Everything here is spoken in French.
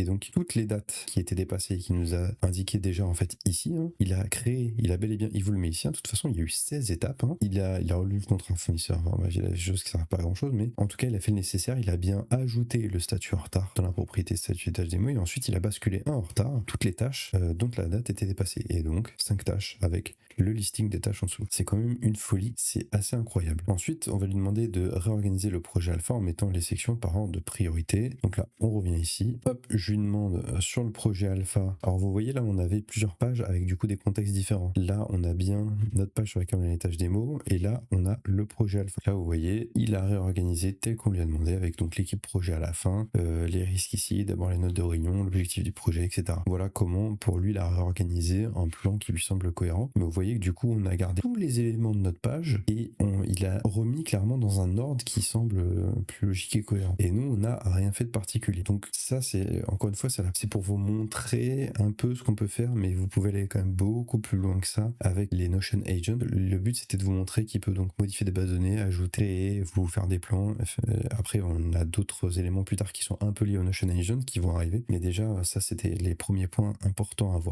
Et donc toutes les dates qui étaient dépassées et qui nous a indiqué déjà en fait ici, hein, il a créé, il a bel et bien, il vous le met ici, hein, de toute façon il y a eu 16 étapes, hein. Il a relu le contrat fournisseur, enfin, bref, il a des choses qui ne servent pas à grand chose, mais en tout cas il a fait le nécessaire, il a bien ajouté le statut en retard dans la propriété statut des tâches démo, et ensuite il a basculé un en retard, toutes les tâches dont la date était dépassée, et donc 5 tâches avec le listing des tâches en dessous. C'est quand même une folie, c'est assez incroyable. Ensuite on va lui demander de réorganiser le projet alpha en mettant les sections par ordre de priorité. Donc là on revient ici, hop, je lui demande sur le projet alpha. Alors vous voyez là on avait plusieurs pages avec du coup des contextes différents. Là on a bien notre page sur laquelle on a les tâches démo, et là on a le projet alpha. Là vous voyez, il a réorganisé tel qu'on lui a demandé avec donc l'équipe projet à la fin, les risques ici, d'abord les notes de réunion, l'objectif du projet, etc. Voilà comment pour lui il a réorganisé un plan qui lui semble cohérent. Mais vous voyez que du coup on a gardé tous les éléments de notre page et il a remis clairement dans un ordre qui semble plus logique et cohérent. Et nous on n'a rien fait de particulier. Donc ça c'est encore une fois c'est pour vous montrer un peu ce qu'on peut faire, mais vous pouvez aller quand même beaucoup plus loin que ça avec les Notion Agent. Le but c'était de vous montrer qu'il peut donc modifier des bases de données, ajouter, vous faire des plans. Après on a d'autres éléments plus tard qui sont un peu liés au Notion Agent qui vont arriver, mais déjà ça c'était les premiers points importants à voir.